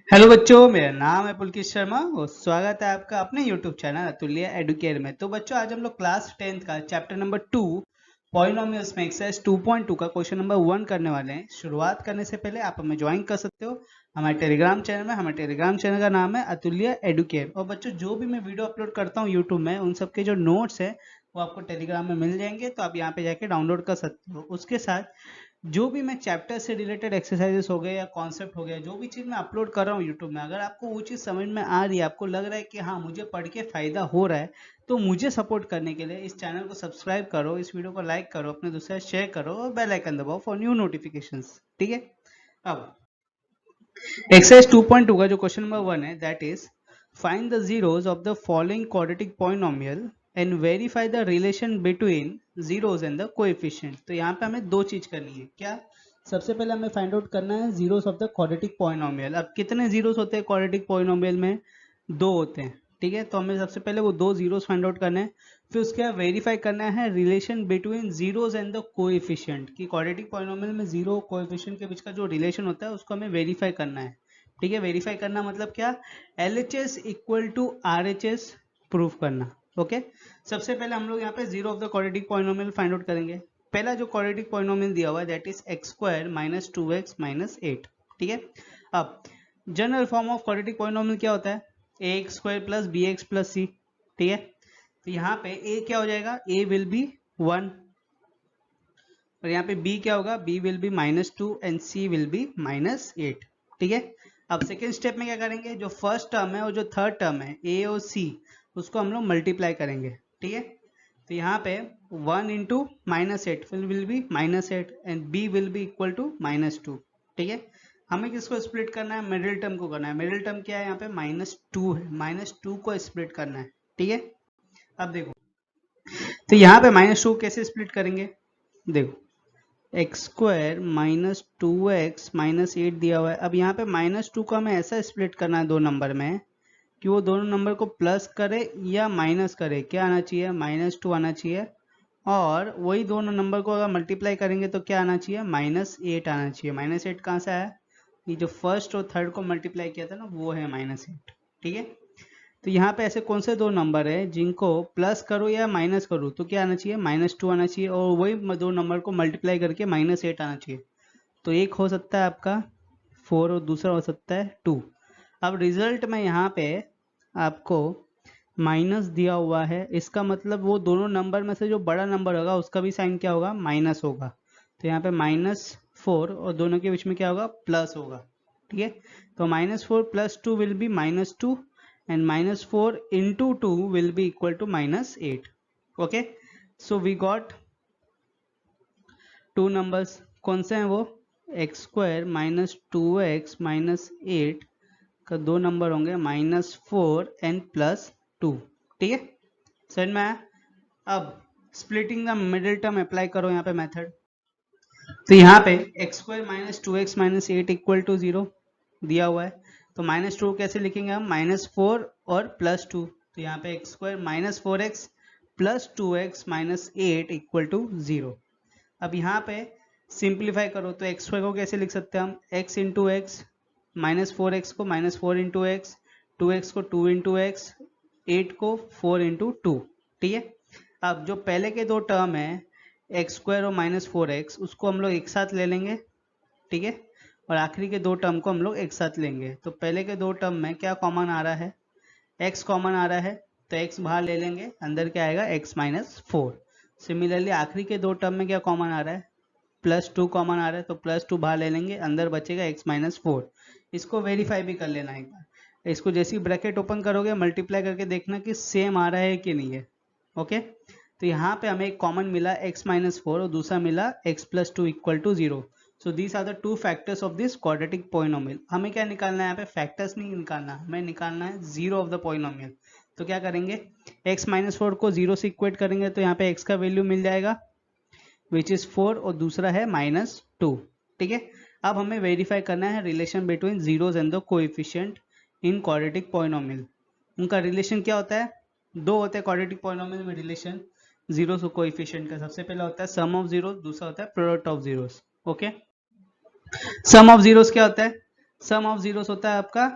Hello बच्चों, मेरा नाम है पुलकित शर्मा और स्वागत है आपका अपने यूट्यूब चैनल अतुल्य एडुकेयर में। तो बच्चों, आज हम लोग क्लास 10th का चैप्टर नंबर 2 पॉलिनोमियल्स में एक्सरसाइज 2.2 का क्वेश्चन नंबर 1 करने वाले हैं। शुरुआत करने से पहले आप हमें ज्वाइन कर सकते हो हमारे टेलीग्राम चैनल में। हमारे टेलीग्राम चैनल का नाम है अतुल्य एडुकेयर। और बच्चों, जो भी मैं वीडियो अपलोड करता हूँ यूट्यूब में, उन सबके जो नोट्स है वो आपको टेलीग्राम में मिल जाएंगे, तो आप यहाँ पे जाके डाउनलोड कर सकते हो। उसके साथ जो भी मैं चैप्टर से रिलेटेड एक्सरसाइजेस हो गए या कॉन्सेप्ट हो गया, जो भी चीज़ मैं अपलोड कर रहा हूँ यूट्यूब में, अगर आपको वो चीज़ समझ में आ रही है, आपको लग रहा है कि हाँ मुझे पढ़ के फायदा हो रहा है, तो मुझे सपोर्ट करने के लिए इस चैनल को सब्सक्राइब करो, इस वीडियो को लाइक करो, अपने दूसरे शेयर करो और बेल आइकन दबाओ फॉर न्यू नोटिफिकेशंस। ठीक है। अब एक्सरसाइज 2.2 का जो क्वेश्चन नंबर 1 है, that is find the zeros of the following quadratic polynomial and verify the relation between zeros and the coefficient. तो यहाँ पे हमें दो चीज करनी है। क्या? सबसे पहले हमें फाइंड आउट करना है zeros of the quadratic polynomial. अब कितने जीरोस होते हैं क्वाड्रेटिक पॉलिनोमियल में? दो होते हैं। ठीक है, तो हमें सबसे पहले वो दो जीरोस फाइंड आउट करने हैं। फिर उसके बाद वेरीफाई करना है relation between zeros and the coefficient, कि क्वाड्रेटिक पॉलिनोमियल में जीरो कोएफिशिएंट के बीच का जो रिलेशन होता है उसको हमें वेरीफाई करना है। ठीक है, वेरीफाई करना मतलब क्या? LHS equal to RHS proof करना। ओके, सबसे पहले हम लोग यहाँ पे zero of the quadratic polynomial find out करेंगे। पहला जो क्वाड्रेटिक पॉलिनोमियल दिया हुआ है that is x square minus 2x minus 8। ठीक है, अब general form of quadratic polynomial क्या होता है? ax square plus bx plus c। ठीक है, तो यहाँ पे a क्या हो जाएगा? a विल बी 1, और यहाँ पे b क्या होगा? b will B -2 and c will be -8। ठीक है, अब सेकेंड स्टेप में क्या करेंगे? जो फर्स्ट टर्म है और जो थर्ड टर्म है a और c, उसको हम लोग मल्टीप्लाई करेंगे। ठीक है, तो यहाँ पे 1 into -8 will be -8 and b will be equal to -2। ठीक है, हमें किसको स्प्लिट करना है? मिडिल टर्म को करना है। मिडिल टर्म क्या है? यहाँ पे -2 है, -2 को स्प्लिट करना है। ठीक है, अब देखो, तो यहाँ पे -2 कैसे स्प्लिट करेंगे? देखो, x square minus 2x minus 8 दिया हुआ है। अब यहाँ पे -2 को हमें ऐसा स्प्लिट करना है दो नंबर में कि वो दोनों नंबर को प्लस करे या माइनस करे। क्या आना चाहिए? -2 आना चाहिए। और वही दोनों नंबर को अगर मल्टीप्लाई करेंगे तो क्या आना चाहिए? -8 आना चाहिए। -8 कहाँ से आया? ये जो फर्स्ट और थर्ड को मल्टीप्लाई किया था ना, वो है -8। ठीक है, तो यहाँ पे ऐसे कौन से दो नंबर है जिनको प्लस करो या माइनस करो तो क्या आना चाहिए? -2 आना चाहिए, और वही दो नंबर को मल्टीप्लाई करके -8 आना चाहिए। तो एक हो सकता है आपका 4 और दूसरा हो सकता है 2। अब रिजल्ट में यहाँ पे आपको माइनस दिया हुआ है, इसका मतलब वो दोनों नंबर में से जो बड़ा नंबर होगा उसका भी साइन क्या होगा? माइनस होगा। तो यहाँ पे -4 और दोनों के बीच में क्या होगा? प्लस होगा। ठीक है, तो -4 plus 2 will be -2 and -4 into 2 will be equal to -8. Okay, so we got two numbers. कौन से हैं वो? X square minus 2x minus 8 का दो नंबर होंगे -4 एंड +2। ठीक है, समझ में आया? अब splitting the middle term apply करो यहाँ पे मेथड। तो यहाँ पे x square minus 2x minus 8 equal to 0 दिया हुआ है, तो -2 कैसे लिखेंगे हम? -4 और +2। तो यहाँ पे x square minus 4x plus 2x minus 8 equal to 0। अब यहाँ पे सिंप्लीफाई करो तो एक्स स्क्वायर को कैसे लिख सकते हैं हम? x इंटू एक्स, -4x को -4 इंटू एक्स, 2x को 2 इंटू एक्स, 8 को 4 इंटू 2। ठीक है, अब जो पहले के दो टर्म है एक्स स्क्वायर और -4x, उसको हम लोग एक साथ ले लेंगे। ठीक है, और आखिरी के दो टर्म को हम लोग एक साथ लेंगे। तो पहले के दो टर्म में क्या कॉमन आ रहा है? x कॉमन आ रहा है, तो x बाहर ले लेंगे, अंदर क्या आएगा? x -4। सिमिलरली आखिरी के दो टर्म में क्या कॉमन आ रहा है? +2 कॉमन आ रहा है, तो +2 बाहर ले लेंगे, अंदर बचेगा x -4। इसको वेरीफाई भी कर लेना एक बार। इसको जैसे ही ब्रैकेट ओपन करोगे मल्टीप्लाई करके देखना कि सेम आ रहा है कि नहीं है। ओके, तो यहाँ पे हमें एक कॉमन मिला x -4 और दूसरा मिला x +2 equal to 0। So these are the two factors of this quadratic polynomial. हमें क्या निकालना है? यहाँ पे फैक्टर्स नहीं निकालना, हमें निकालना है जीरो ऑफ द पॉलिनोमियल। तो क्या करेंगे? x -4 को 0 से इक्वेट करेंगे तो यहाँ पे x का वैल्यू मिल जाएगा विच इज 4 और दूसरा है -2। ठीक है, अब हमें वेरीफाई करना है relation between zeros and the coefficient in quadratic polynomial. उनका रिलेशन क्या होता है? दो होते हैं क्वाड्रेटिक पॉलिनोमियल में रिलेशन जीरोस और कोएफिशिएंट का। सबसे पहला होता है सम ऑफ जीरोस, दूसरा होता है product of zeros. Okay, sum of zeros क्या होता है? सम ऑफ जीरोस होता है आपका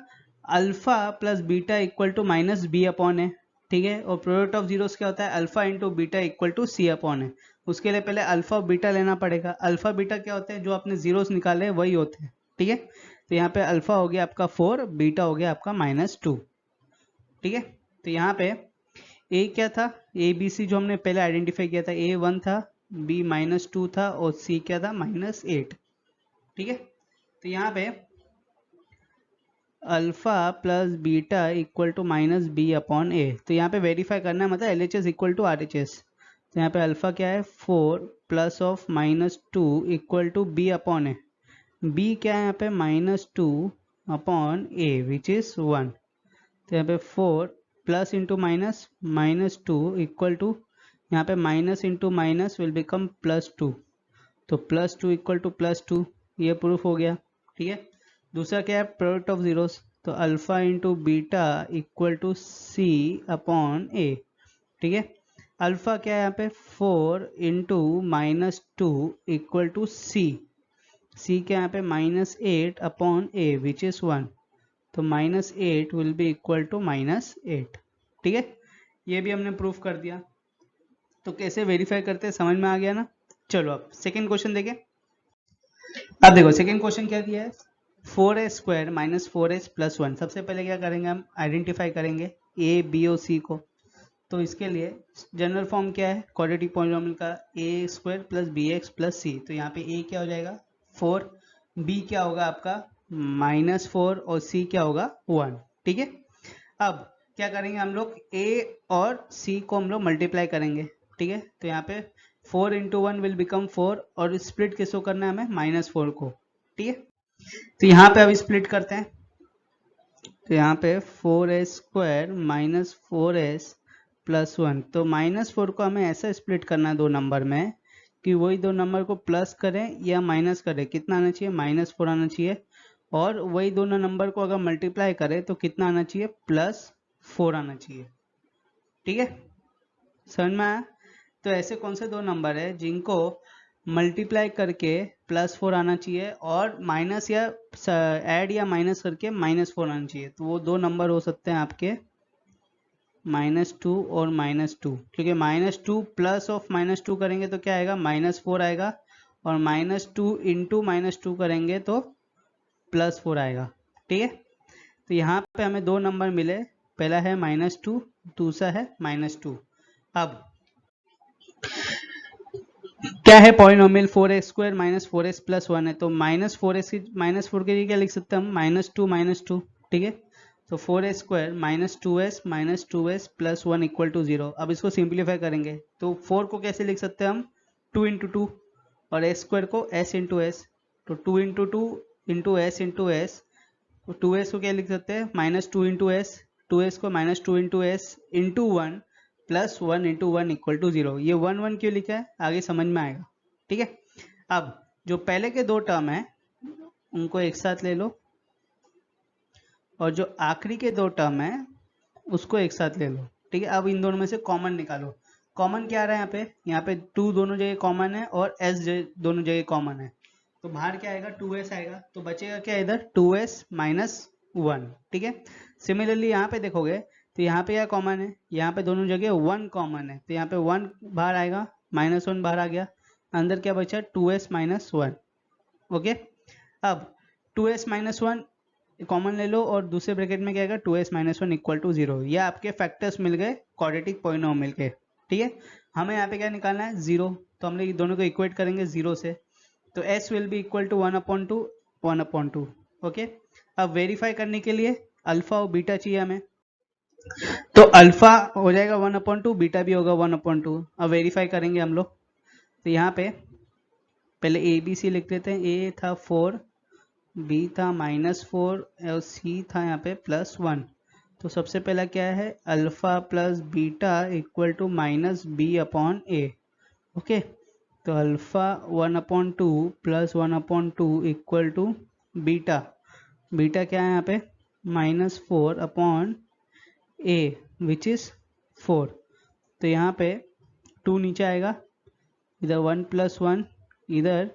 alpha plus beta equal to minus B upon A, ठीक है। और प्रोडक्ट ऑफ जीरोस क्या होता है, alpha into beta equal to C upon A. उसके लिए पहले अल्फा और बीटा लेना पड़ेगा। अल्फा बीटा क्या होते हैं, जो आपने जीरोस निकाले वही होते हैं, ठीक है। तो यहाँ पे अल्फा हो गया आपका 4, बीटा हो गया आपका -2, ठीक है। तो यहाँ पे ए क्या था, ए बी सी जो हमने पहले आइडेंटिफाई किया था, ए 1 था, बी -2 था और सी क्या था -8, ठीक है। तो यहाँ पे alpha plus beta equal to minus B upon A, तो यहाँ पे वेरीफाई करना है, मतलब L H S equal to R H S. तो यहाँ पे अल्फा क्या है 4 plus of -2 equal to B upon A, B क्या है यहाँ पे -2 अपॉन ए विच इज 1। तो यहाँ पे 4 plus into minus -2 equal to, यहाँ पे minus into minus will become +2, तो +2 इक्वल टू +2, ये प्रूफ हो गया, ठीक है। दूसरा क्या है, प्रोडक्ट ऑफ जीरोस, तो alpha into beta equal to C upon A, ठीक है। अल्फा क्या है यहाँ पे 4 into -2 equal to C, C क्या है यहाँ पे -8 अपॉन ए विच इज 1, तो -8 विल बी इक्वल टू -8, ठीक है। ये भी हमने प्रूफ कर दिया। तो कैसे वेरीफाई करते हैं समझ में आ गया ना। चलो अब सेकेंड क्वेश्चन देखें। अब देखो सेकेंड क्वेश्चन क्या दिया है, 4a² माइनस 4s प्लस 1। सबसे पहले क्या करेंगे, हम आइडेंटिफाई करेंगे ए बी और सी को। तो इसके लिए जनरल फॉर्म क्या है क्वाड्रेटिक पॉलिनोमियल का, a² प्लस bx प्लस सी। तो यहाँ पे a क्या हो जाएगा 4, b क्या होगा आपका -4 और c क्या होगा 1, ठीक है। अब क्या करेंगे हम लोग, a और c को हम लोग मल्टीप्लाई करेंगे, ठीक है। तो यहाँ पे 4 इंटू 1 विल बिकम 4 और स्प्लिट किसको करना है हमें -4 को, ठीक है। तो यहाँ पे अब स्प्लिट करते हैं। तो यहाँ पे 4a² माइनस 4s प्लस 1, तो -4 को हमें ऐसा स्प्लिट करना है दो नंबर में कि वही दो नंबर को प्लस करें या माइनस करें, कितना आना चाहिए -4 आना चाहिए। और वही दोनों नंबर को अगर मल्टीप्लाई करें तो कितना आना चाहिए +4 आना चाहिए, ठीक है। समझ में आया। तो ऐसे कौन से दो नंबर है जिनको मल्टीप्लाई करके +4 आना चाहिए और माइनस या ऐड या माइनस करके -4 आना चाहिए, तो वो दो नंबर हो सकते हैं आपके -2 और -2, क्योंकि -2 प्लस ऑफ -2 करेंगे तो क्या आएगा -4 आएगा, और -2 इंटू -2 करेंगे तो +4 आएगा, ठीक है। तो यहाँ पे हमें दो नंबर मिले, पहला है -2, दूसरा है -2। अब क्या है polynomial, 4a² minus 4s plus 1 है, तो -4 के लिए क्या लिख सकते हैं हम -2 ठीक है। तो 4a² minus 2s plus 1 equal to 0। अब इसको सिंप्लीफाई करेंगे तो 4 को कैसे लिख सकते हैं हम 2 इंटू 2 और s² को s इंटू एस, तो 2 into 2 into s into S, तो 2s को क्या लिख सकते हैं -2 इंटू एस, 2s को -2 into s into 1 plus 1 into 1 equal to 0। ये 1 क्यों लिखा है आगे समझ में आएगा, ठीक है। अब जो पहले के दो टर्म है उनको एक साथ ले लो और जो आखिरी के दो टर्म है उसको एक साथ ले लो, ठीक है। अब इन दोनों में से कॉमन निकालो। कॉमन क्या आ रहा है यहाँ पे 2 दोनों जगह कॉमन है और s दोनों जगह कॉमन है, तो बाहर क्या आएगा 2s आएगा, तो बचेगा क्या इधर 2s माइनस 1, ठीक है। सिमिलरली यहाँ पे देखोगे तो यहाँ पे क्या कॉमन है, यहाँ पे दोनों जगह 1 कॉमन है, तो यहाँ पे 1 बाहर आएगा, -1 बाहर आ गया, अंदर क्या बचा 2s माइनस 1, ओके। अब 2s माइनस 1 कॉमन ले लो और दूसरे ब्रैकेट में क्या आएगा 2s माइनस 1 इक्वल टू 0। ये आपके फैक्टर्स मिल गए क्वाड्रेटिक पॉलिनोमियल के, ठीक है। हमें यहाँ पे क्या निकालना है 0, तो हम लोग दोनों को इक्वेट करेंगे 0 से, तो s will be equal to 1/2, okay. अब वेरीफाई करने के लिए अल्फा और बीटा चाहिए हमें, तो अल्फा हो जाएगा 1/2, बीटा भी होगा 1/2। अब वेरीफाई करेंगे हम लोग, तो यहाँ पे पहले ए बी सी लिख लेते हैं। ए था 4, बी था -4 और सी था यहाँ पे +1। तो सबसे पहला क्या है alpha plus beta equal to -b upon A, okay. तो alpha 1/2 plus 1/2 equal to beta, beta क्या है यहाँ पे -4 अपॉन ए विच इज 4। तो यहाँ पे 2 नीचे आएगा, इधर 1 + 1, इधर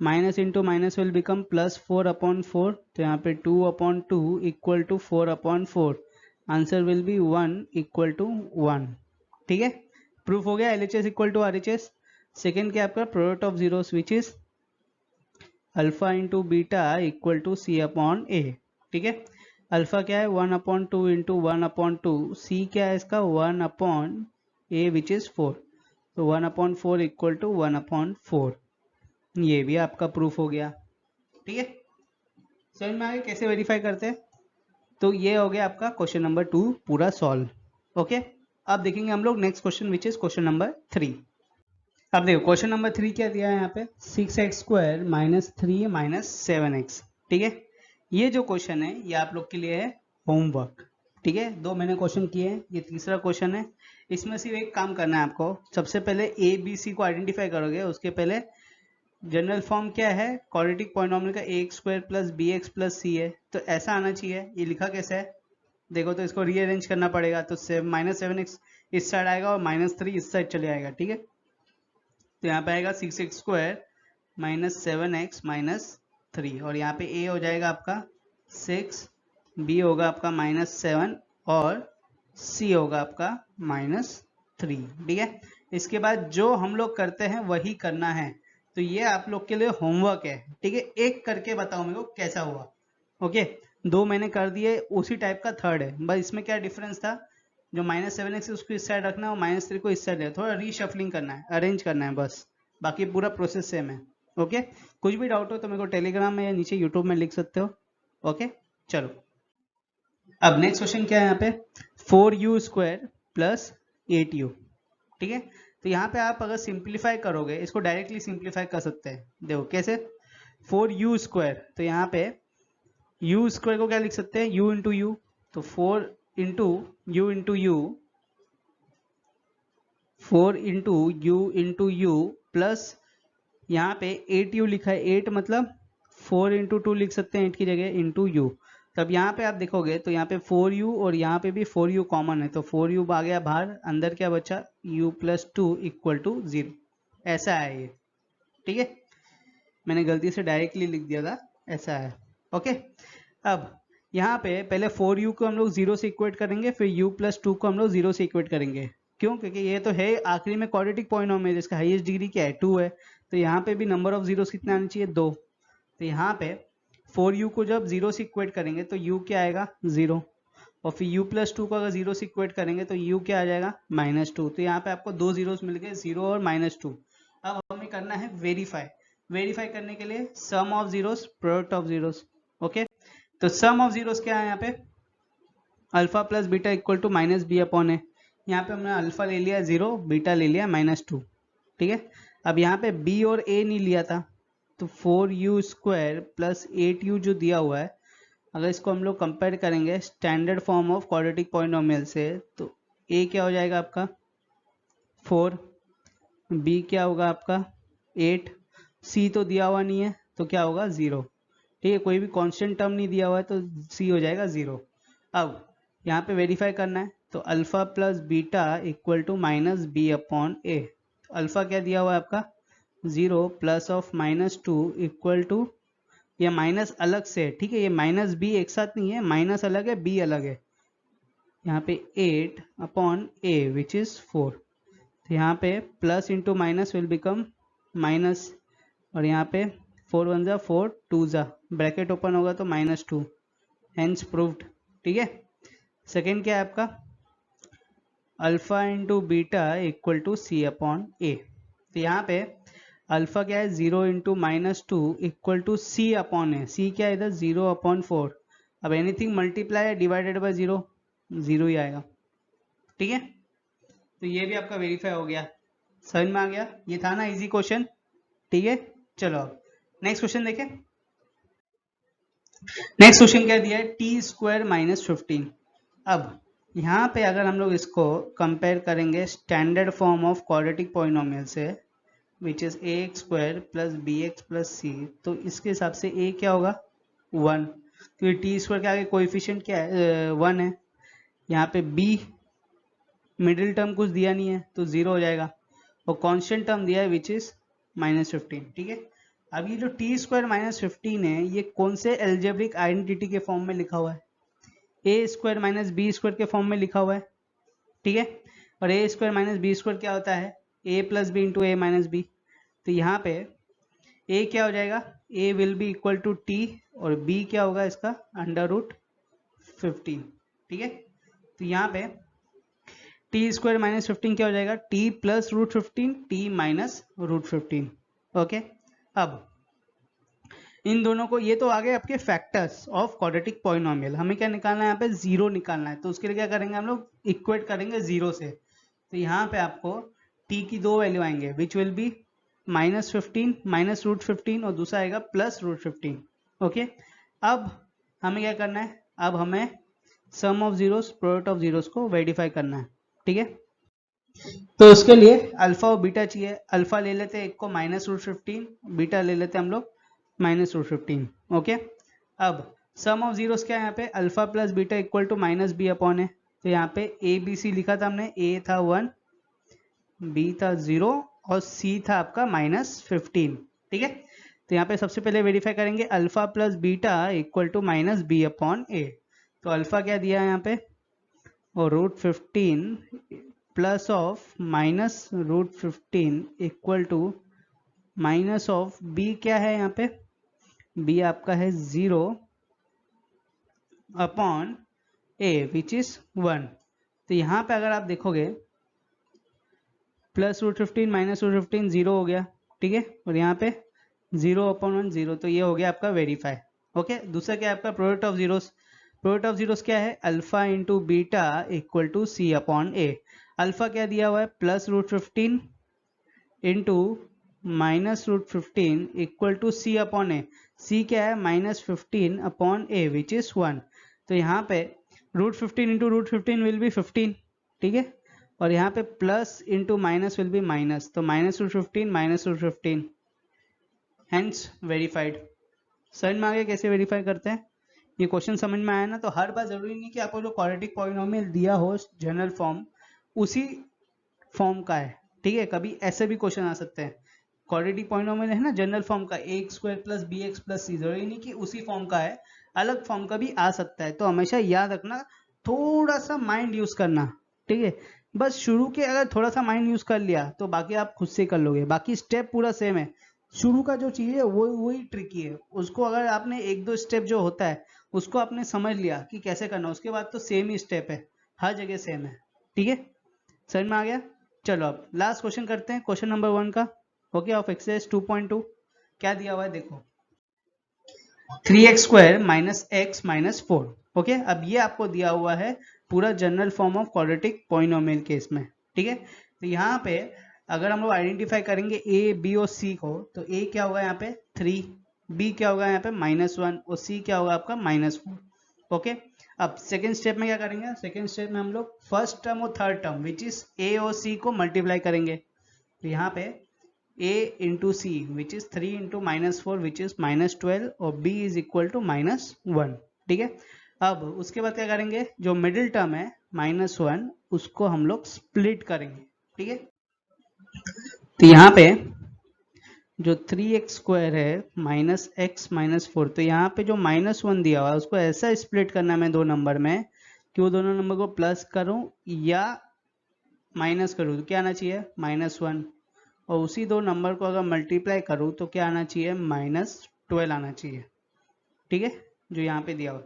minus into minus will become plus 4/4, तो यहाँ पे 2/2 equal to 4/4, answer will be 1 equal to 1। ठीक है, प्रूफ हो गया LHS equal to RHS। Second क्या आपका product of zeros which is alpha into beta equal to C/A। ठीक है, अल्फा क्या है 1/2 इंटू 1/2, सी क्या है इसका 1/A विच इज 4, तो 1/4 इक्वल टू 1/4। ये भी आपका प्रूफ हो गया। ठीक है, समझ में आ गया कैसे वेरीफाई करते हैं। तो ये हो गया आपका क्वेश्चन नंबर 2 पूरा सॉल्व। ओके, अब देखेंगे हम लोग next question which is question number 3। अब देखो क्वेश्चन नंबर 3 क्या दिया है यहाँ पे 6x² माइनस 3 माइनस 7x। ठीक है, ये जो क्वेश्चन है ये आप लोग के लिए है होमवर्क। ठीक है, 2 मैंने क्वेश्चन किए हैं, ये तीसरा क्वेश्चन है। इसमें सिर्फ एक काम करना है आपको, सबसे पहले ABC को आइडेंटिफाई करोगे, उसके पहले जनरल फॉर्म क्या है क्वाड्रेटिक पॉलिनोमियल का ax² plus bx plus c है, तो ऐसा आना चाहिए। ये लिखा कैसे है देखो, तो इसको रीअरेंज करना पड़ेगा, तो -7x इस साइड आएगा और -3 इस साइड चले आएगा। ठीक है, तो यहाँ पे आएगा 6x² माइनस 7x माइनस 3, और यहाँ पे a हो जाएगा आपका 6, b होगा आपका -7 और c होगा आपका -3। ठीक है, इसके बाद जो हम लोग करते हैं वही करना है, तो ये आप लोग के लिए होमवर्क है। ठीक है, एक करके बताओ मेरे को कैसा हुआ। ओके, 2 मैंने कर दिए, उसी टाइप का थर्ड है, बस इसमें क्या डिफरेंस था, जो -7x उसको इस साइड रखना है और -3 को इस साइड है, थोड़ा रीशफलिंग करना है, अरेंज करना है बस, बाकी पूरा प्रोसेस सेम है। ओके, कुछ भी डाउट हो तो मेरे को टेलीग्राम में या नीचे यूट्यूब में लिख सकते हो। ओके, चलो अब नेक्स्ट क्वेश्चन क्या है यहाँ पे 4u² प्लस 8u। ठीक है, तो यहाँ पे आप अगर सिंप्लीफाई करोगे, इसको डायरेक्टली सिंप्लीफाई कर सकते हैं। देखो कैसे 4u², तो यहाँ पे u² को क्या लिख सकते हैं u इंटू यू, तो 4 into you into you, 4 into you plus यहाँ पे 8u लिखा है, 8 मतलब 4 इंटू 2 लिख सकते हैं 8 की जगह इंटू यू। तब यहाँ पे आप देखोगे तो यहाँ पे 4u और यहाँ पे भी 4u कॉमन है, तो 4u आ गया बाहर, अंदर क्या बचा u प्लस 2 इक्वल टू 0। ऐसा है ये। ठीक है, मैंने गलती से डायरेक्टली लिख दिया था, ऐसा है। ओके, अब यहाँ पे पहले 4u को हम लोग 0 से इक्वेट करेंगे, फिर u प्लस 2 को हम लोग 0 से इक्वेट करेंगे। क्यों, क्योंकि ये तो है आखिरी में क्वाड्रेटिक पॉलिनोमियल, जिसका हाईएस्ट डिग्री क्या है 2 है, तो यहाँ पे भी नंबर ऑफ जीरोस कितने आने चाहिए 2। तो यहाँ पे 4u को जब 0 से इक्वेट करेंगे तो u क्या आएगा 0, और फिर u प्लस 2 को अगर 0 से इक्वेट करेंगे तो u क्या आ जाएगा -2। तो यहाँ पे आपको 2 जीरोस मिल गए, 0 और -2। अब हमें करना है वेरीफाई। वेरीफाई करने के लिए sum of zeros product of zeros. Okay, तो सम ऑफ जीरोस क्या है यहाँ पे alpha plus beta equal to -b/a। यहाँ पे हमने अल्फा ले लिया 0, बीटा ले लिया -2। ठीक है, अब यहाँ पे b और a नहीं लिया था, तो 4u² प्लस 8u जो दिया हुआ है, अगर इसको हम लोग कंपेयर करेंगे standard form of quadratic polynomial से, तो a क्या हो जाएगा आपका 4, b क्या होगा आपका 8, c तो दिया हुआ नहीं है तो क्या होगा 0। ठीक है, कोई भी कांस्टेंट टर्म नहीं दिया हुआ है तो c हो जाएगा 0। अब यहाँ पे वेरीफाई करना है, तो alpha plus beta equal to -b/a। Alpha क्या दिया हुआ है आपका 0 प्लस ऑफ -2 इक्वल टू, ये माइनस अलग से है। ठीक है, ये माइनस b एक साथ नहीं है, माइनस अलग है b अलग है। यहाँ पे 8/a विच इज 4, तो यहाँ पे plus into minus will become minus, और यहाँ पे 4 1 जा 4 2 जा, ब्रैकेट ओपन होगा तो -2, हेंस प्रूव्ड। ठीक है, सेकेंड क्या है आपका alpha into beta equal to C/a। तो यहाँ पे अल्फा क्या है 0 into -2 equal to C/a। C क्या है इधर 0/4। अब एनीथिंग मल्टीप्लाई है डिवाइडेड बाय 0, 0 ही आएगा। ठीक है, तो ये भी आपका वेरीफाई हो गया, समझ में आ गया। ये था ना इजी क्वेश्चन। ठीक है, चलो अब नेक्स्ट क्वेश्चन देखें। नेक्स्ट क्वेश्चन क्या दिया है t² -15। अब यहाँ पे अगर हम लोग इसको कंपेयर करेंगे standard form of quadratic polynomial से which is ax² plus bx plus c, तो इसके हिसाब से a क्या होगा 1, तो ये t² के आगे कोएफिशिएंट क्या है 1 है। यहाँ पे b मिडिल टर्म कुछ दिया नहीं है तो 0 हो जाएगा, और कांस्टेंट टर्म दिया है विच इज -15। ठीक है, अब ये जो टी स्क्वायर माइनस 15 है ये कौन से एल्जेब्रिक आइडेंटिटी के फॉर्म में लिखा हुआ है? A square minus B square के फॉर्म में लिखा हुआ है, ठीक है। और A square minus B square क्या होता है? A plus B into A minus B. तो यहाँ पे ए क्या हो जाएगा? A will be equal to T और बी क्या होगा इसका? अंडर रूट 15, ठीक है। तो यहाँ पे टी स्क्वायर माइनस 15 क्या हो जाएगा? T plus root 15 t minus root 15, okay. अब इन दोनों को, ये तो आ गए आपके फैक्टर्स ऑफ क्वाड्रेटिक पॉलिनोमियल। हमें क्या निकालना है यहाँ पे? जीरो निकालना है। तो उसके लिए क्या करेंगे हम लोग? इक्वेट करेंगे जीरो से। तो यहाँ पे आपको t की दो वैल्यू आएंगे which will be minus 15 minus root 15 और दूसरा आएगा प्लस रूट 15, ओके। अब हमें क्या करना है? अब हमें sum of zeros product of zeros को वेरीफाई करना है, ठीक है। तो उसके लिए अल्फा और बीटा चाहिए। अल्फा ले लेते हैं एक को माइनस रूट 15, बीटा ले लेते हैं हम लोग माइनस रूट 15, ओके। अब सम ऑफ जीरोस क्या है यहाँ पे? Alpha plus beta equal to minus B upon है। तो यहाँ पे ए बी सी लिखा था हमने, ए था 1, बी था 0 और सी था आपका माइनस 15, ठीक है। तो यहाँ पे सबसे पहले वेरीफाई करेंगे alpha plus beta equal to minus B upon A. तो अल्फा क्या दिया है यहाँ पे? और root 15 plus of minus root 15 equal to minus of B क्या है यहाँ पे? बी आपका है 0 अपॉन ए विच इज 1। तो यहाँ पे अगर आप देखोगे plus root 15 minus root 15 zero हो गया, ठीक है। और यहाँ पे 0 अपॉन 1 0, तो ये हो गया आपका वेरीफाई, ओके। दूसरा क्या है आपका? Product of zeros. Product of zeros क्या है? Alpha into beta equal to C upon A. Alpha क्या दिया हुआ है? Plus root 15 into minus root 15 equal to C upon A. C क्या है? Minus 15 upon A which is 1। तो यहाँ पे root 15 into root 15 will be 15, ठीक है। और यहाँ पे plus into minus will be minus, तो minus root 15 minus root 15, hence verified. समझ में आ गया कैसे वेरीफाई करते हैं? ये क्वेश्चन समझ में आया ना? तो हर बार जरूरी नहीं कि आपको जो क्वाड्रेटिक पॉलिनोमियल दिया हो जनरल फॉर्म उसी फॉर्म का है, ठीक है। कभी ऐसे भी क्वेश्चन आ सकते हैं। क्वाड्रेटिक पॉलिनोमियल है ना जनरल फॉर्म का, A square plus B X plus C, जरूरी नहीं कि उसी फॉर्म का है, अलग फॉर्म का भी आ सकता है। तो हमेशा याद रखना, थोड़ा सा माइंड यूज करना, ठीक है। बस शुरू के अगर थोड़ा सा माइंड यूज कर लिया तो बाकी आप खुद से कर लोगे। बाकी स्टेप पूरा सेम है। शुरू का जो चीज है वो वही ट्रिकी है। उसको अगर आपने एक दो स्टेप जो होता है उसको आपने समझ लिया कि कैसे करना, उसके बाद तो सेम ही स्टेप है, हर जगह सेम है, ठीक है। समझ में आ गया? चलो अब लास्ट क्वेश्चन करते हैं, क्वेश्चन नंबर 1 का, ओके, ऑफ एक्सरसाइज 2.2। क्या दिया हुआ है देखो, 3x square minus x minus 4, okay. अब ये आपको दिया हुआ है पूरा general form of quadratic polynomial case में, ठीक है। तो यहाँ पे अगर हम लोग आइडेंटिफाई करेंगे ए बी और सी को, तो ए क्या होगा यहाँ पे 3, बी क्या होगा यहाँ पे -1 और सी क्या होगा आपका -4, ओके। अब सेकेंड स्टेप में क्या करेंगे? सेकेंड स्टेप में हम लोग फर्स्ट टर्म और third term which is a और सी को मल्टीप्लाई करेंगे। तो यहाँ पे a into C which is 3 into -4 which is -12 और b इज इक्वल टू -1, ठीक है। अब उसके बाद क्या करेंगे? जो मिडिल टर्म है -1 उसको हम लोग स्प्लिट करेंगे, ठीक है। तो यहाँ पे जो 3x स्क्वायर है माइनस एक्स माइनस 4, तो यहाँ पे जो -1 दिया हुआ है उसको ऐसा स्प्लिट करना है मैं दो नंबर में कि वो दोनों नंबर को प्लस करूं या माइनस करूं, तो क्या आना चाहिए? -1। और उसी दो नंबर को अगर मल्टीप्लाई करूं तो क्या आना चाहिए? -12 आना चाहिए, ठीक है, जो यहाँ पे दिया हुआ।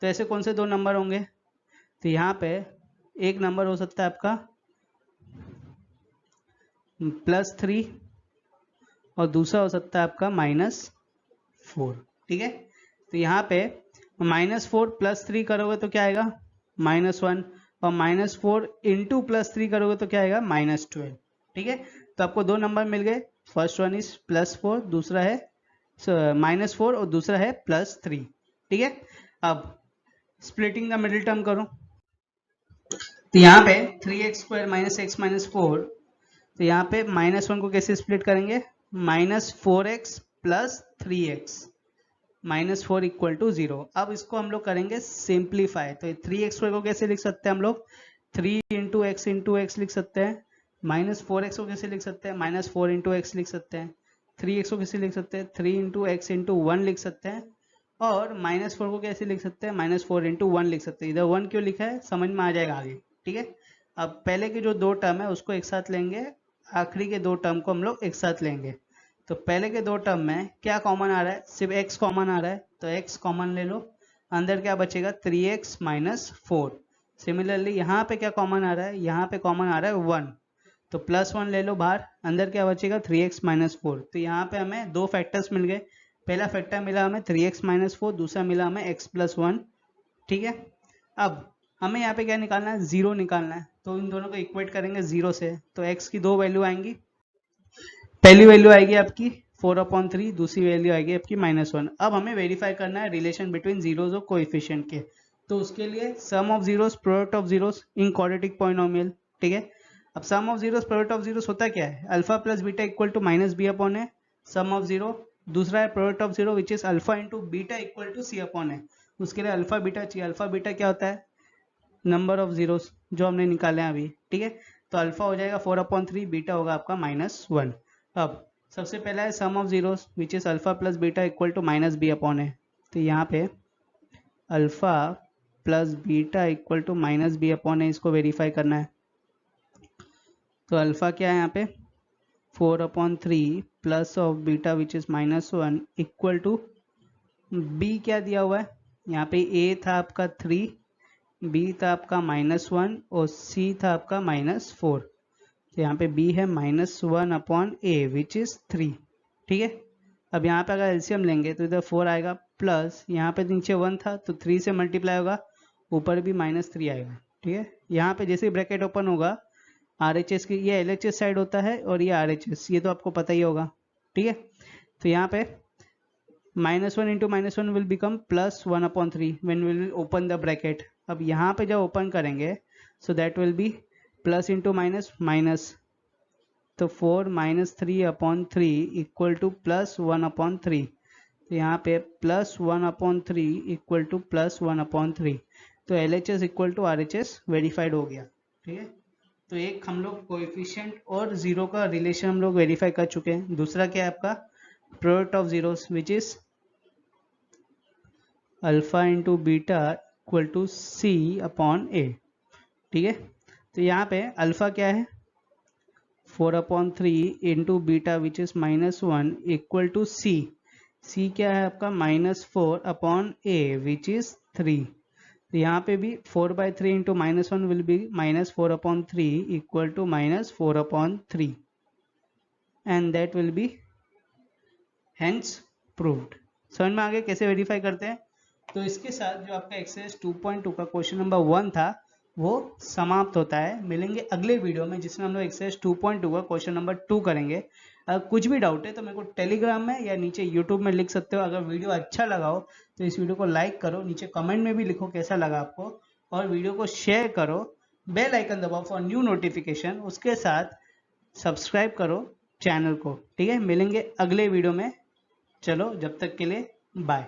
तो ऐसे कौन से दो नंबर होंगे? तो यहाँ पे एक नंबर हो सकता है आपका +3 और दूसरा हो सकता है आपका -4, ठीक है। तो यहाँ पे -4 +3 करोगे तो क्या आएगा? -1 और -4 इंटू +3 करोगे तो क्या आएगा? -12, ठीक है। तो आपको दो नंबर मिल गए, फर्स्ट वन इज +4, दूसरा है -4 और दूसरा है +3, ठीक है। अब स्प्लिटिंग द मिडिल टर्म करो। तो यहाँ पे 3x square minus x minus 4, तो यहाँ पे -1 को कैसे स्प्लिट करेंगे? -4x plus 3x -4 equal to 0। अब इसको हम लोग करेंगे सिंप्लीफाई। तो 3x स्क्वायर को कैसे लिख सकते हैं हम लोग? 3 इंटू एक्स लिख सकते हैं। -4x को कैसे लिख सकते हैं? -4 इंटू एक्स लिख सकते हैं। 3x को कैसे लिख सकते हैं, 3 इंटू एक्स इंटू 1 लिख सकते हैं, और -4 को कैसे लिख सकते हैं, -4 इंटू 1 लिख सकते हैं। इधर 1 क्यों लिखा है समझ में आ जाएगा आगे, ठीक है। अब पहले के जो दो टर्म है उसको एक साथ लेंगे, आखिरी के दो टर्म को हम लोग एक साथ लेंगे। तो पहले के दो टर्म में क्या कॉमन आ रहा है, सिर्फ x कॉमन आ रहा है, तो x कॉमन ले लो, अंदर क्या बचेगा 3x माइनस 4। सिमिलरली यहाँ पे क्या कॉमन आ रहा है, यहाँ पे कॉमन आ रहा है 1, तो +1 ले लो बाहर, अंदर क्या बचेगा 3x माइनस 4। तो यहाँ पे हमें दो फैक्टर्स मिल गए, पहला फैक्टर मिला हमें 3x माइनस 4, दूसरा मिला हमें x प्लस 1, ठीक है। अब हमें यहाँ पे क्या निकालना है, 0 निकालना है, तो इन दोनों को इक्वेट करेंगे 0 से, तो x की दो वैल्यू आएंगी, पहली वैल्यू आएगी आपकी 4/3, दूसरी वैल्यू आएगी आपकी -1। अब हमें वेरीफाई करना है रिलेशन बिटवीन जीरोज और कोएफिशिएंट के, तो उसके लिए sum of zeros product of zeros in quadratic polynomial, ठीक है। अब sum of zeros product of zeros होता क्या है, alpha plus beta equal to -b upon A sum of zero. दूसरा है product of zero which is alpha into beta equal to c upon A, उसके लिए अल्फा बीटा चाहिए। Alpha beta क्या होता है, नंबर ऑफ जीरोस जो हमने निकाले हैं अभी, ठीक है। तो अल्फा हो जाएगा 4/3, बीटा होगा आपका -1। अब सबसे पहला है sum of zeros which is alpha plus beta equal to -b upon A, तो यहाँ पे alpha plus beta equal to -b upon A इसको वेरीफाई करना है। तो अल्फा क्या है यहाँ पे 4/3 plus of beta which is -1 equal to b क्या दिया हुआ है, यहाँ पे a था आपका 3, b था आपका -1 और c था आपका -4, तो यहाँ पे b है -1 अपॉन a विच इज 3, ठीक है। अब यहाँ पे अगर एलसीएम लेंगे तो इधर 4 आएगा, प्लस यहाँ पे नीचे 1 था तो 3 से मल्टीप्लाई होगा, ऊपर भी -3 आएगा, ठीक है। यहाँ पे जैसे ब्रैकेट ओपन होगा RHS की, ये LHS साइड होता है और ये RHS, ये तो आपको पता ही होगा, ठीक है। तो यहाँ पे -1 into -1 will become +1/3 when will open the bracket. अब यहाँ पे जब ओपन करेंगे so that will B plus into minus minus, तो 4 - 3/3 इक्वल टू +1/3, तो यहाँ पे +1/3 इक्वल टू +1/3, तो LHS equal to RHS verified हो गया, ठीक है। तो एक हम लोग कोएफिशिएंट और जीरो का रिलेशन हम लोग वेरीफाई कर चुके हैं। दूसरा क्या है आपका product of zeros which is alpha into beta equal to c upon a, ठीक है। तो यहाँ पे अल्फा क्या है 4/3 into beta which is -1 equal to c, c क्या है आपका -4 अपॉन a विच इज 3, तो यहाँ पे भी 4/3 into -1 will be -4/3 equal to -4/3 and that will be hence proved. समझ में आ गया कैसे वेरीफाई करते हैं। तो इसके साथ जो आपका एक्सरसाइज 2.2 का क्वेश्चन नंबर 1 था वो समाप्त होता है। मिलेंगे अगले वीडियो में जिसमें हम लोग एक्सरसाइज 2.2 का क्वेश्चन नंबर 2 करेंगे। अगर कुछ भी डाउट है तो मेरे को टेलीग्राम में या नीचे यूट्यूब में लिख सकते हो। अगर वीडियो अच्छा लगा हो तो इस वीडियो को लाइक करो, नीचे कमेंट में भी लिखो कैसा लगा आपको, और वीडियो को शेयर करो, बेल आइकन दबाओ फॉर न्यू नोटिफिकेशन, उसके साथ सब्सक्राइब करो चैनल को, ठीक है। मिलेंगे अगले वीडियो में, चलो जब तक के लिए बाय।